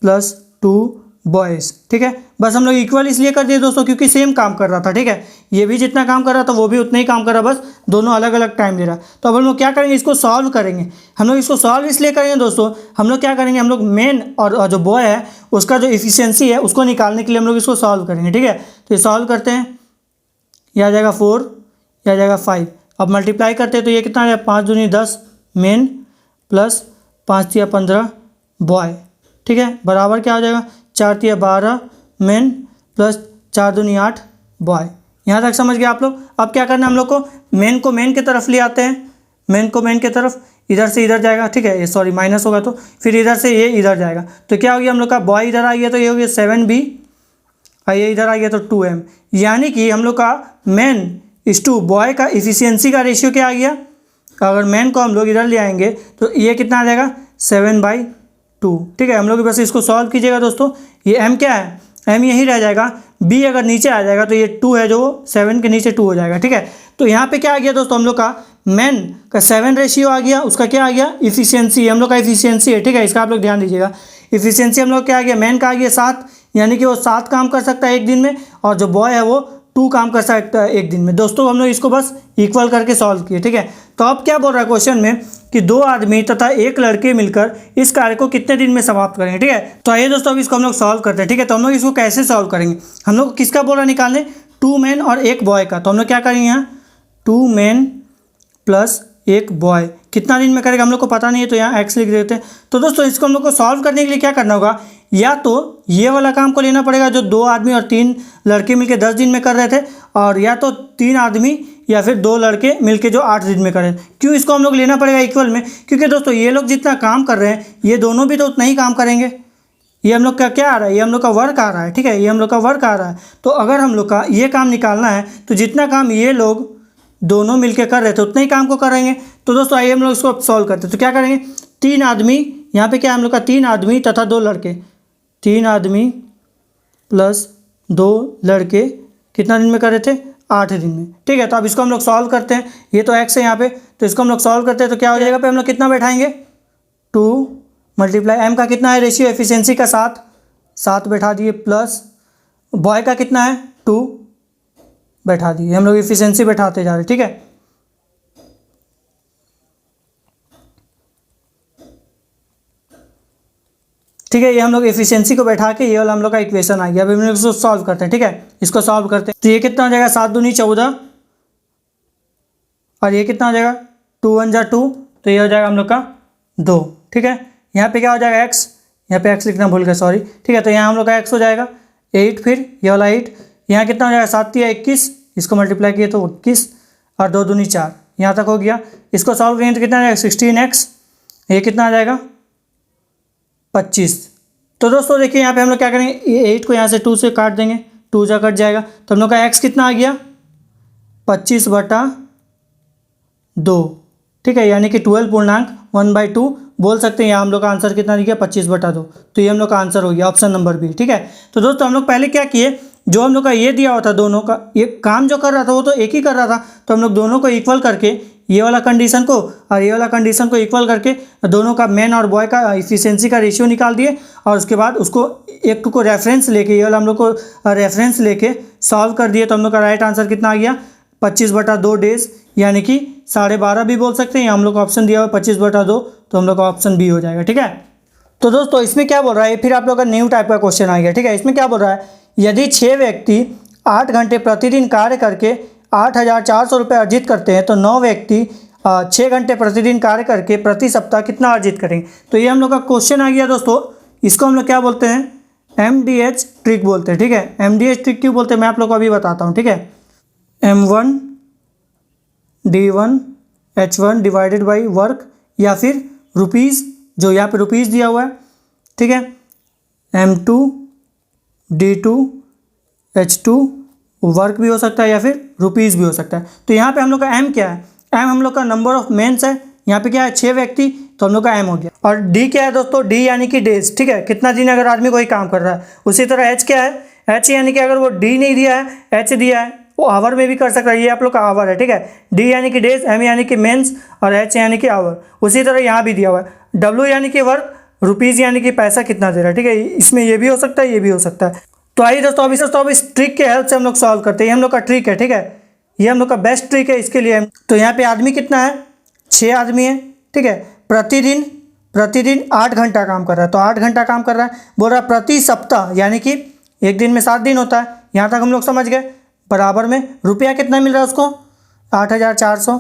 प्लस 2 बॉयज़, ठीक है। बस हम लोग इक्वल इसलिए कर दिए दोस्तों क्योंकि सेम काम कर रहा था, ठीक है। ये भी जितना काम कर रहा था वो भी उतना ही काम कर रहा, बस दोनों अलग अलग टाइम ले रहा। तो अब हम लोग क्या करेंगे, इसको सॉल्व करेंगे। हम लोग इसको सॉल्व इसलिए करेंगे दोस्तों, हम लोग क्या करेंगे, हम लोग मेन और जो बॉय है उसका जो इफिशियंसी है उसको निकालने के लिए हम लोग इसको सॉल्व करेंगे, ठीक है। तो ये सॉल्व करते हैं, यह आ जाएगा 4, यह आ जाएगा 5। अब मल्टीप्लाई करते हैं तो ये कितना आ जाएगा 5 दूनी 10 मेन प्लस 5 तिया 15 बॉय, ठीक है। बराबर क्या हो जाएगा 4 तिया 12 मेन प्लस 4 दूनी 8 बॉय। यहाँ तक समझ गए आप लोग। अब क्या करना है हम लोग को मेन की तरफ ले आते हैं। मेन को मेन की तरफ, इधर से इधर जाएगा, ठीक है। ये सॉरी माइनस होगा, तो फिर इधर से ये इधर जाएगा। तो क्या हो गया हम लोग का बॉय इधर आ गया, तो ये हो गया 7b और ये इधर आ गया तो 2m। यानी कि हम लोग का मेन इस टू बॉय का इफिशियंसी का रेशियो क्या आ गया। अगर मेन को हम लोग इधर ले आएंगे तो ये कितना आ जाएगा 7/2, ठीक है। हम लोग बस इसको सॉल्व कीजिएगा दोस्तों। ये m क्या है, m यही रह जाएगा। b अगर नीचे आ जाएगा तो ये 2 है जो 7 के नीचे 2 हो जाएगा, ठीक है। तो यहाँ पे क्या आ गया दोस्तों, हम लोग का मेन का 7 रेशियो आ गया, उसका क्या आ गया इफिशियंसी, हम लोग का इफिशियंसी है, ठीक है। इसका आप लोग ध्यान दीजिएगा। इफिशियंसी हम लोग क्या आ गया, मेन का आ गया 7, यानी कि वो 7 काम कर सकता है एक दिन में, और जो बॉय है वो 2 काम कर सकता है एक दिन में। दोस्तों हम लोग इसको बस इक्वल करके सॉल्व किए, ठीक है। तो अब क्या बोल रहा है क्वेश्चन में कि 2 आदमी तथा 1 लड़के मिलकर इस कार्य को कितने दिन में समाप्त करेंगे, ठीक है। तो आइए दोस्तों अब इसको हम लोग सॉल्व करते हैं, ठीक है। तो हम लोग इसको कैसे सॉल्व करेंगे, हम लोग किसका बोल रहा निकालने 2 मैन और 1 बॉय का। तो हम लोग क्या करेंगे यहाँ 2 मैन प्लस 1 बॉय कितना दिन में करेगा हम लोग को पता नहीं है, तो यहाँ x लिख देते हैं। तो दोस्तों इसको हम लोग को सॉल्व करने के लिए क्या करना होगा, या तो ये वाला काम को लेना पड़ेगा जो 2 आदमी और 3 लड़के मिलके 10 दिन में कर रहे थे, और या तो 3 आदमी या फिर 2 लड़के मिलके जो 8 दिन में कर रहे थे। क्यों इसको हम लोग लेना पड़ेगा इक्वल में, क्योंकि दोस्तों ये लोग जितना काम कर रहे हैं ये दोनों भी तो उतना ही काम करेंगे। ये हम लोग का क्या आ रहा है, ये हम लोग का वर्क आ रहा है, ठीक है। ये हम लोग का वर्क आ रहा है। तो अगर हम लोग का ये काम निकालना है तो जितना काम ये लोग दोनों मिलके कर रहे थे उतने ही काम को करेंगे। तो दोस्तों आइए हम लोग इसको सॉल्व करते हैं। तो क्या करेंगे 3 आदमी, यहाँ पे क्या है हम लोग का 3 आदमी तथा 2 लड़के, 3 आदमी प्लस 2 लड़के कितना दिन में कर रहे थे 8 दिन में, ठीक है। तो अब इसको हम लोग सॉल्व करते हैं। ये तो x है यहाँ पे, तो इसको हम लोग सॉल्व करते हैं। तो क्या हो जाएगा पे हम लोग कितना बैठाएंगे 2 मल्टीप्लाई m का कितना है रेशियो एफिशिएंसी का 7 बैठा दिए, प्लस बॉय का कितना है 2 बैठा दिए। हम लोग एफिशिएंसी बैठाते जा रहे हैं, ठीक है। ठीक है, ये हम लोग एफिशिएंसी को बैठा के ये वाला हम लोग का इक्वेशन आ गया। अभी हम लोग इसको सॉल्व करते हैं, ठीक है। इसको सॉल्व करते हैं तो ये कितना हो जाएगा 7 दूनी 14 और ये कितना हो जाएगा 2 1 जा 2, तो ये हो जाएगा हम लोग का 2, ठीक है। यहाँ पे क्या हो जाएगा x, यहाँ पे x लिखना भूल गया सॉरी, ठीक है। तो यहाँ हम लोग का x हो जाएगा 8, फिर ये वाला 8, यहाँ कितना हो जाएगा 7 या 21, इसको मल्टीप्लाई किए तो 21 और 2 दूनी 4, यहाँ तक हो गया। इसको सॉल्व करेंगे तो कितना आ जाएगा 16x, ये कितना आ जाएगा 25। तो दोस्तों देखिए यहाँ पे हम लोग क्या करेंगे, ये 8 को यहाँ से 2 से काट देंगे, 2 जा कट जाएगा। तो हम लोग का x कितना आ गया 25/2, ठीक है। यानी कि 12 पूर्णांक 1/2 बोल सकते हैं। यहाँ हम लोग का आंसर कितना दिया 25/2, तो ये हम लोग का आंसर हो गया ऑप्शन नंबर बी, ठीक है। तो दोस्तों हम लोग पहले क्या किए, जो हम लोग का ये दिया हुआ था दोनों का, ये काम जो कर रहा था वो तो एक ही कर रहा था, तो हम लोग दोनों को इक्वल करके ये वाला कंडीशन को और ये वाला कंडीशन को इक्वल करके दोनों का मैन और बॉय का इफिशिएंसी का रेशियो निकाल दिए, और उसके बाद उसको एक को रेफरेंस लेके, ये वाला हम लोग को रेफरेंस लेके सॉल्व कर दिए। तो हम लोग का राइट आंसर कितना आ गया 25/2 डेज, यानी कि 12.5 भी बोल सकते हैं। हम लोग को ऑप्शन दिया हुआ 25/2, तो हम लोग का ऑप्शन बी हो जाएगा। ठीक है, तो दोस्तों इसमें क्या बोल रहा है, फिर आप लोग का न्यू टाइप का क्वेश्चन आ गया। ठीक है, इसमें क्या बोल रहा है, यदि 6 व्यक्ति 8 घंटे प्रतिदिन कार्य करके 8,400 रुपये अर्जित करते हैं, तो 9 व्यक्ति 6 घंटे प्रतिदिन कार्य करके प्रति सप्ताह कितना अर्जित करेंगे। तो ये हम लोग का क्वेश्चन आ गया दोस्तों। इसको हम लोग क्या बोलते हैं, MDH ट्रिक बोलते हैं। ठीक है, MDH ट्रिक क्यों बोलते हैं मैं आप लोग को अभी बताता हूँ। ठीक है, M1 D1 H1 divided by work, या फिर रुपीज़, जो यहाँ पे रुपीज़ दिया हुआ है। ठीक है, M2 D2 H2 वर्क भी हो सकता है या फिर रुपीज़ भी हो सकता है। तो यहाँ पे हम लोग का M क्या है, M हम लोग का नंबर ऑफ मेंस है। यहाँ पे क्या है, 6 व्यक्ति, तो हम लोग का M हो गया। और D क्या है दोस्तों, D यानी कि डेज। ठीक है, कितना दिन अगर आदमी कोई काम कर रहा है। उसी तरह H क्या है, H यानी कि अगर वो D नहीं दिया है, H दिया है, वो आवर में भी कर सकता है। ये आप लोग का आवर है। ठीक है, D यानी कि डेज, M यानी कि मेंस और H यानी कि आवर। उसी तरह यहाँ भी दिया हुआ है, W यानी कि वर्क, रुपीज़ यानी कि पैसा कितना दे रहा है। ठीक है, इसमें ये भी हो सकता है, ये भी हो सकता है। तो आइए दोस्तों अब इस ट्रिक के हेल्प से हम लोग सॉल्व करते हैं। ये हम लोग का ट्रिक है। ठीक है, ये हम लोग का बेस्ट ट्रिक है इसके लिए। तो यहाँ पे आदमी कितना है, 6 आदमी है। ठीक है, प्रतिदिन 8 घंटा काम कर रहा है, तो 8 घंटा काम कर रहा है। बोल रहा है प्रति सप्ताह, यानी कि एक दिन में 7 दिन होता है। यहाँ तक हम लोग समझ गए। बराबर में रुपया कितना मिल रहा है उसको, 8,400।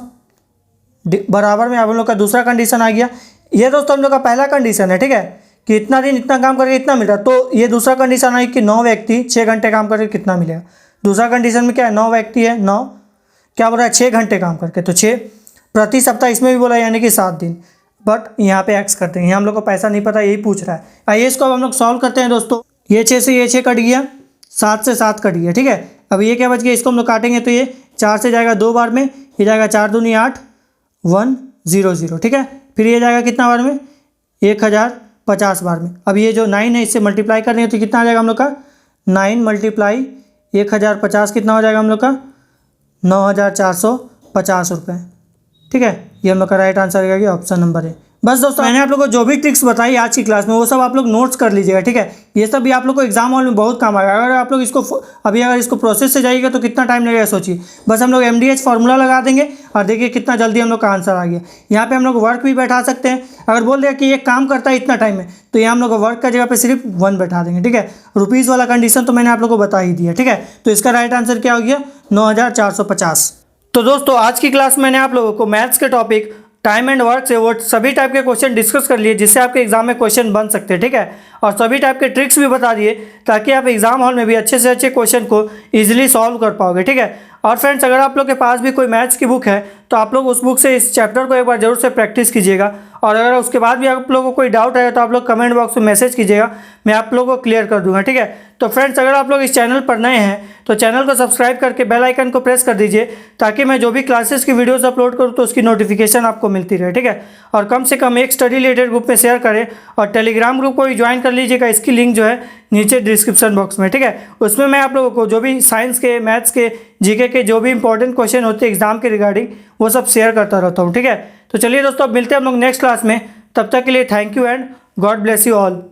बराबर में अब हम लोग का दूसरा कंडीशन आ गया। ये दोस्तों हम लोग का पहला कंडीशन है। ठीक है, कि इतना दिन इतना काम करके इतना मिल रहा है। तो ये दूसरा कंडीशन है कि 9 व्यक्ति 6 घंटे काम करके कितना मिलेगा। दूसरा कंडीशन में क्या है, 9 व्यक्ति है, 9 क्या बोल रहा है, 6 घंटे काम करके, तो 6 प्रति सप्ताह इसमें भी बोला, यानी कि 7 दिन। बट यहाँ पे एक्स करते हैं, यहाँ हम लोग को पैसा नहीं पता, यही पूछ रहा है। आइए इसको अब हम लोग सॉल्व करते हैं दोस्तों। ये 6 से ये 6 कट गया, 7 से 7 कट गया। ठीक है, अब ये क्या बच गया, इसको हम लोग काटेंगे तो ये 4 से जाएगा 2 बार में, ये जाएगा 4 दूनी 8, 100। ठीक है, फिर ये जाएगा कितना बार में, 1050 बार में। अब ये जो 9 है इससे मल्टीप्लाई करनी है तो कितना आ जाएगा हम लोग का, 9 × 1050 कितना हो जाएगा हम लोग का, 9,450 रुपये। ठीक है, ये हम लोग का राइट आंसर है, ऑप्शन नंबर है। बस दोस्तों मैंने आप लोग को जो भी ट्रिक्स बताई आज की क्लास में, वो सब आप लोग नोट्स कर लीजिएगा। ठीक है, ये सब भी आप लोग को एग्जाम हॉल में बहुत काम आएगा। अगर आप लोग इसको अगर इसको प्रोसेस से जाइएगा तो कितना टाइम लगेगा सोचिए। बस हम लोग MDH फार्मूला लगा देंगे और देखिए कितना जल्दी हम लोग का आंसर आ गया। यहाँ पे हम लोग वर्क भी बैठा सकते हैं। अगर बोल दिया कि ये काम करता है इतना टाइम में, तो यहाँ हम लोग वर्क का जगह पे सिर्फ 1 बैठा देंगे। ठीक है, रुपीज़ वाला कंडीशन तो मैंने आप लोग को बता ही दिया। ठीक है, तो इसका राइट आंसर क्या हो गया, 9,450। तो दोस्तों आज की क्लास मैंने आप लोगों को मैथ्स के टॉपिक टाइम एंड वर्क से वो सभी टाइप के क्वेश्चन डिस्कस कर लिए, जिससे आपके एग्जाम में क्वेश्चन बन सकते हैं। ठीक है, और सभी टाइप के ट्रिक्स भी बता दिए, ताकि आप एग्जाम हॉल में भी अच्छे से अच्छे क्वेश्चन को इजीली सॉल्व कर पाओगे। ठीक है, और फ्रेंड्स अगर आप लोग के पास भी कोई मैथ्स की बुक है, तो आप लोग उस बुक से इस चैप्टर को एक बार जरूर से प्रैक्टिस कीजिएगा। और अगर उसके बाद भी आप लोगों को कोई डाउट है तो आप लोग कमेंट बॉक्स में मैसेज कीजिएगा, मैं आप लोगों को क्लियर कर दूंगा। ठीक है, तो फ्रेंड्स अगर आप लोग इस चैनल पर नए हैं तो चैनल को सब्सक्राइब करके बेल आइकन को प्रेस कर दीजिए, ताकि मैं जो भी क्लासेस की वीडियोस अपलोड करूँ तो उसकी नोटिफिकेशन आपको मिलती रहे। ठीक है, और कम से कम एक स्टडी रिलेटेड ग्रुप में शेयर करें, और टेलीग्राम ग्रुप को भी ज्वाइन कर लीजिएगा। इसकी लिंक जो है नीचे डिस्क्रिप्शन बॉक्स में। ठीक है, उसमें मैं आप लोगों को जो भी साइंस के, मैथ्स के, जीके के जो भी इंपॉर्टेंट क्वेश्चन होते हैं एग्जाम के रिगार्डिंग, वो सब शेयर करता रहता हूँ। ठीक है, तो चलिए दोस्तों अब मिलते हैं हम लोग नेक्स्ट क्लास में। तब तक के लिए thank you and God bless you all.